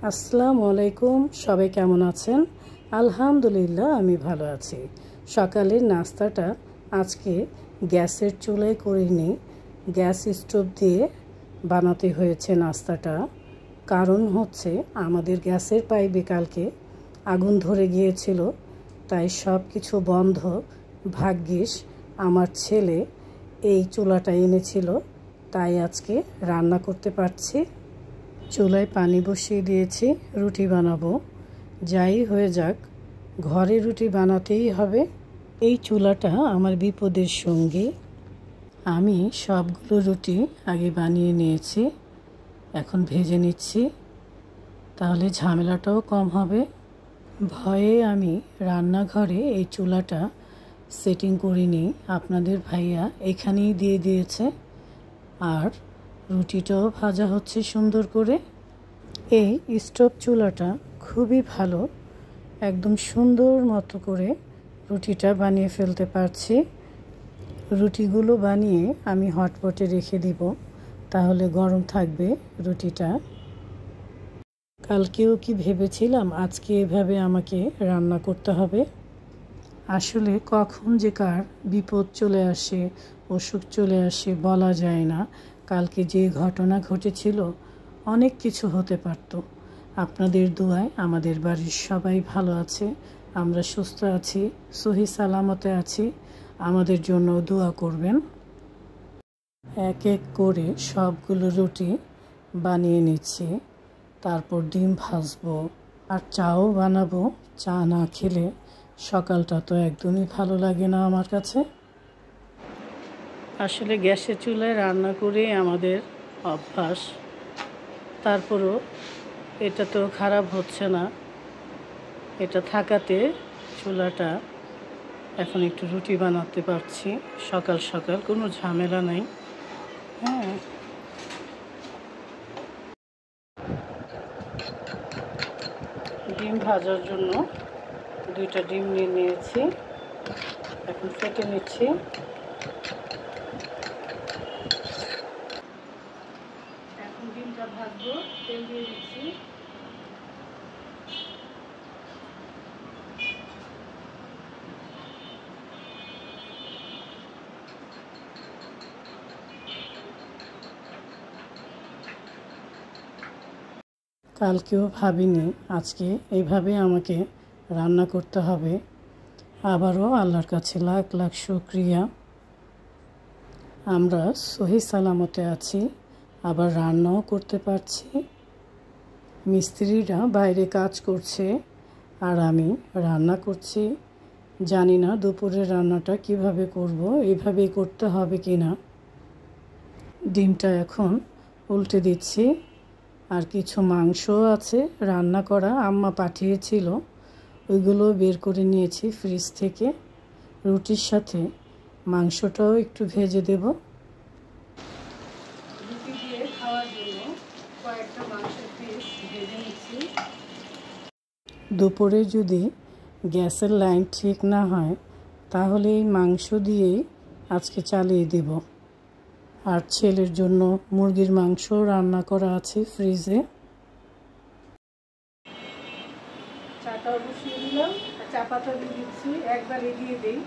আসসালামু আলাইকুম। সবাই কেমন আছেন? আলহামদুলিল্লাহ আমি ভালো আছি। সকালের নাস্তাটা আজকে গ্যাসের চুলায় করিনি, গ্যাস স্টোভ দিয়ে বানাতে হয়েছে নাস্তাটা। কারণ হচ্ছে আমাদের গ্যাসের পাইপে কালকে আগুন ধরে গিয়েছিল, তাই সব কিছু বন্ধ। ভাগ্যিস আমার ছেলে এই চুলাটা এনেছিল, তাই আজকে রান্না করতে পারছি। চুলায় পানি বসিয়ে দিয়েছি, রুটি বানাবো। যাই হয়ে যাক, ঘরে রুটি বানাতেই হবে। এই চুলাটা আমার বিপদের সঙ্গী। আমি সবগুলো রুটি আগে বানিয়ে নিয়েছি, এখন ভেজে নিচ্ছি, তাহলে ঝামেলাটাও কম হবে। ভয়ে আমি রান্নাঘরে এই চুলাটা সেটিং করিনি, আপনাদের ভাইয়া এখানেই দিয়ে দিয়েছে। আর রুটিটাও ভাজা হচ্ছে সুন্দর করে। এই স্টোভ চুলাটা খুবই ভালো, একদম সুন্দর মতো করে রুটিটা বানিয়ে ফেলতে পারছি। রুটিগুলো বানিয়ে আমি হটপটে রেখে দিব, তাহলে গরম থাকবে রুটিটা। কালকেও কি ভেবেছিলাম আজকে এভাবে আমাকে রান্না করতে হবে। আসলে কখন যে কার বিপদ চলে আসে, অসুখ চলে আসে বলা যায় না। কালকে যে ঘটনা ঘটেছিল, অনেক কিছু হতে পারত। আপনাদের দোয়ায় আমাদের বাড়ির সবাই ভালো আছে, আমরা সুস্থ আছি, সহি সালামতে আছি। আমাদের জন্য দোয়া করবেন। এক এক করে সবগুলো রুটি বানিয়ে নিচ্ছি, তারপর ডিম ভাজবো আর চাও বানাবো। চা না খেলে সকালটা তো একদমই ভালো লাগে না আমার কাছে। আসলে গ্যাসের চুলায় রান্না করে আমাদের অভ্যাস, তারপরও এটা তো খারাপ হচ্ছে না। এটা থাকাতে চুলাটা এখন একটু রুটি বানাতে পারছি সকাল সকাল, কোনো ঝামেলা নাই। হ্যাঁ, ডিম ভাজার জন্য 2টা ডিম নিয়ে নিয়েছি, এখন ফেটে নিচ্ছি। এখন ডিমটা ভাজবো, তেল দিয়ে দিচ্ছি। কালকেও ভাবিনি আজকে এইভাবে আমাকে রান্না করতে হবে। আবারও আল্লাহর কাছে লাখ লাখ শুকরিয়া, আমরা সহি সালামতে আছি, আবার রান্নাও করতে পারছি। মিস্ত্রিরা বাইরে কাজ করছে আর আমি রান্না করছি। জানি না দুপুরের রান্নাটা কিভাবে করব, এইভাবেই করতে হবে কি না। ডিমটা এখন উল্টে দিচ্ছি। আর কিছু মাংসও আছে রান্না করা, আম্মা পাঠিয়েছিল, ওইগুলো বের করে নিয়েছি ফ্রিজ থেকে। রুটির সাথে মাংসটাও একটু ভেজে দেব। রুটি দিয়ে খাওয়ার জন্য কয়েকটা মাংসের পিস ভেজে নিচ্ছি। দুপুরে যদি গ্যাসের লাইন ঠিক না হয়, তাহলে এই মাংস দিয়েই আজকে চালিয়ে দেব। আর ছেলের জন্য মুরগির মাংস রান্না করা আছে ফ্রিজে। চাটাও বসিয়ে দিলাম, চা পাতা দিয়ে দিচ্ছি, একবার এগিয়ে দিই।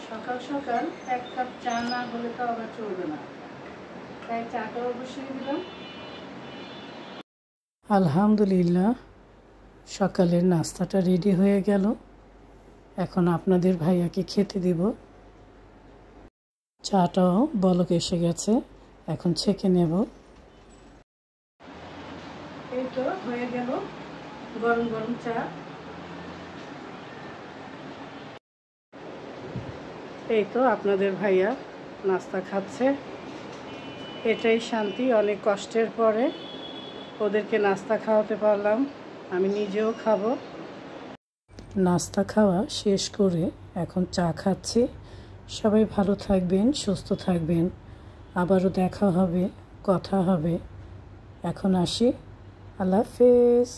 সকাল সকাল 1 কাপ চা না হলে তো আবার চলবে না, তাই চাটাও বসিয়ে দিলাম। আলহামদুলিল্লাহ, সকালের নাস্তাটা রেডি হয়ে গেল। এখন আপনাদের ভাইয়াকে খেতে দিব। চাটাও বলক এসে গেছে, এখন ছেঁকে নেব। এই তো হয়ে গেল গরম গরম চা। এই তো আপনাদের ভাইয়া নাস্তা খাচ্ছে, এটাই শান্তি। অনেক কষ্টের পরে ওদেরকে নাস্তা খাওয়াতে পারলাম, আমি নিজেও খাবো। নাস্তা খাওয়া শেষ করে এখন চা খাচ্ছি। সবাই ভালো থাকবেন, সুস্থ থাকবেন, আবারও দেখা হবে, কথা হবে। এখন আসি, আল্লাহ হাফেজ।